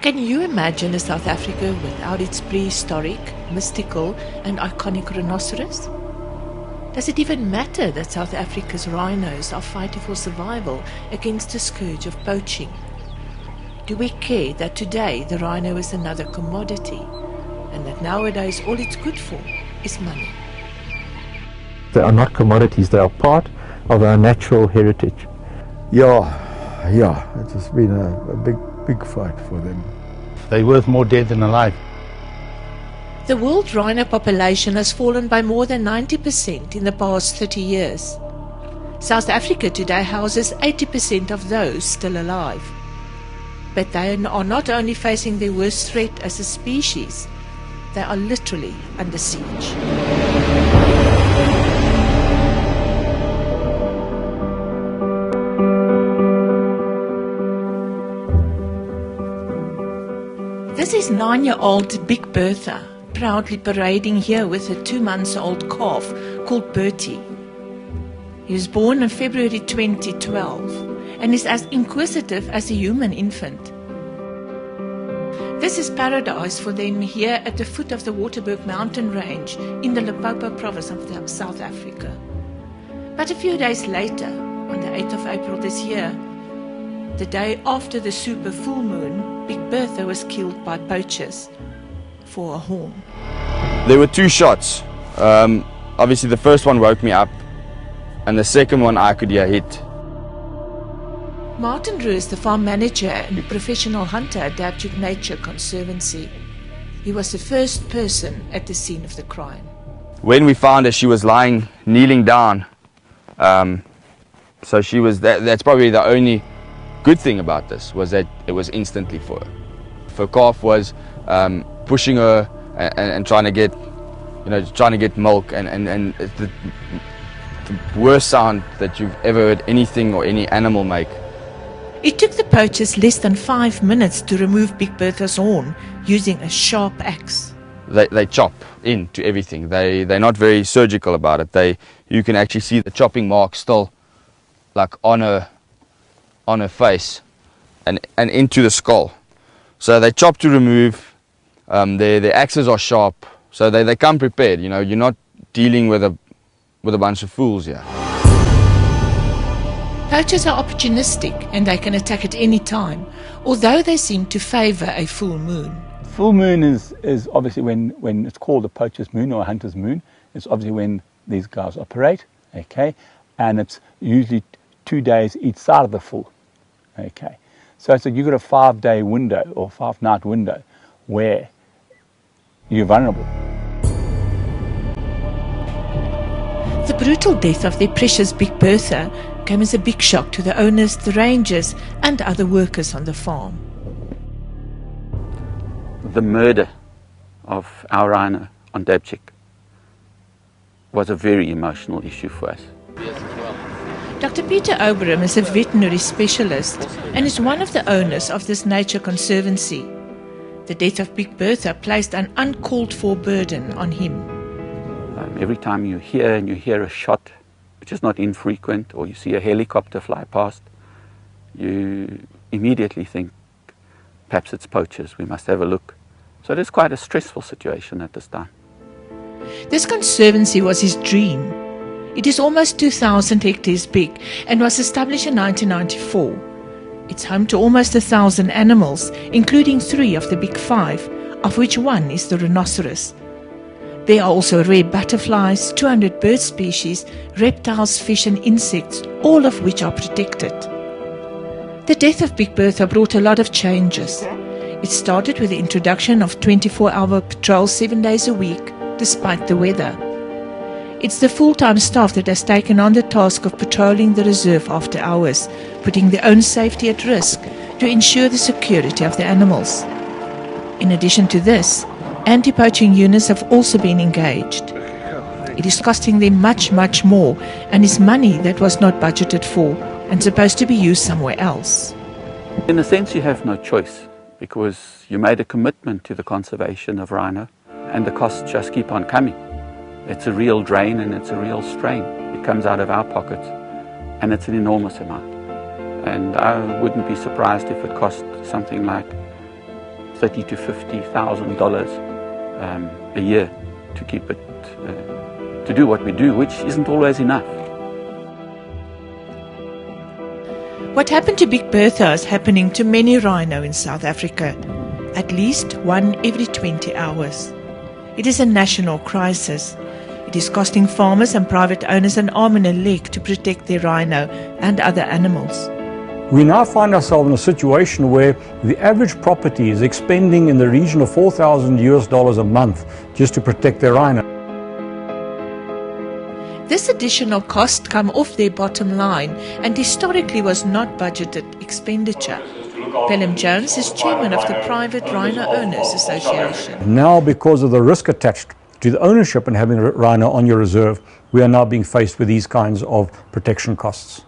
Can you imagine a South Africa without its prehistoric, mystical and iconic rhinoceros? Does it even matter that South Africa's rhinos are fighting for survival against the scourge of poaching? Do we care that today the rhino is another commodity and that nowadays all it's good for is money? They are not commodities, they are part of our natural heritage. Yeah, it has been a big fight for them. They're worth more dead than alive. The world rhino population has fallen by more than 90% in the past 30 years. South Africa today houses 80% of those still alive. But they are not only facing their worst threat as a species, they are literally under siege. This is 9-year-old Big Bertha, proudly parading here with a 2-month-old calf called Bertie. He was born in February 2012 and is as inquisitive as a human infant. This is paradise for them here at the foot of the Waterberg mountain range in the Limpopo province of South Africa. But a few days later, on the 8th of April this year, the day after the super full moon, Big Bertha was killed by poachers for a horn. There were 2 shots. Obviously the first one woke me up and the second one I could hear hit. Martin Roos, the farm manager and professional hunter at Dabjik Nature Conservancy. He was the first person at the scene of the crime. When we found her, she was kneeling down. So she was, that's probably the only good thing about this, was that it was instantly for her. Her calf was pushing her and trying to get, milk, and the worst sound that you've ever heard anything or any animal make. It took the poachers less than 5 minutes to remove Big Bertha's horn using a sharp axe. They chop into everything. They're not very surgical about it. You can actually see the chopping mark still, like on her face and into the skull. So they chop to remove. Their axes are sharp, so they come prepared. You're not dealing with a bunch of fools here. Poachers are opportunistic and they can attack at any time, although they seem to favor a full moon. Full moon is obviously when it's called a poacher's moon or a hunter's moon. It's obviously when these guys operate, okay, and it's usually 2 days each side of the full. Okay, so you've got a 5-day window or 5-night window where you're vulnerable. The brutal death of their precious Big Bertha came as a big shock to the owners, the rangers and other workers on the farm. The murder of our rhino on Dabjik was a very emotional issue for us. Dr. Peter Oberum is a veterinary specialist and is one of the owners of this nature conservancy. The death of Big Bertha placed an uncalled for burden on him. Every time you hear a shot, which is not infrequent, or you see a helicopter fly past, you immediately think, perhaps it's poachers, we must have a look. So it is quite a stressful situation at this time. This conservancy was his dream. It is almost 2,000 hectares big and was established in 1994. It's home to almost 1,000 animals, including 3 of the big 5, of which 1 is the rhinoceros. There are also rare butterflies, 200 bird species, reptiles, fish and insects, all of which are protected. The death of Big Bertha brought a lot of changes. It started with the introduction of 24-hour patrols 7 days a week, despite the weather. It's the full-time staff that has taken on the task of patrolling the reserve after hours, putting their own safety at risk to ensure the security of the animals. In addition to this, anti-poaching units have also been engaged. It is costing them much more and is money that was not budgeted for and supposed to be used somewhere else. In a sense, you have no choice because you made a commitment to the conservation of rhino and the costs just keep on coming. It's a real drain and it's a real strain. It comes out of our pockets and it's an enormous amount. And I wouldn't be surprised if it cost something like $30,000 to $50,000 a year to keep it, to do what we do, which isn't always enough. What happened to Big Bertha is happening to many rhino in South Africa, at least one every 20 hours. It is a national crisis. It is costing farmers and private owners an arm and a leg to protect their rhino and other animals. We now find ourselves in a situation where the average property is expending in the region of $4,000 a month just to protect their rhino. This additional cost come off their bottom line and historically was not budgeted expenditure. Pelham Jones is chairman of the Private Rhino Owners Association. Now, because of the risk attached to the ownership and having a rhino on your reserve, we are now being faced with these kinds of protection costs.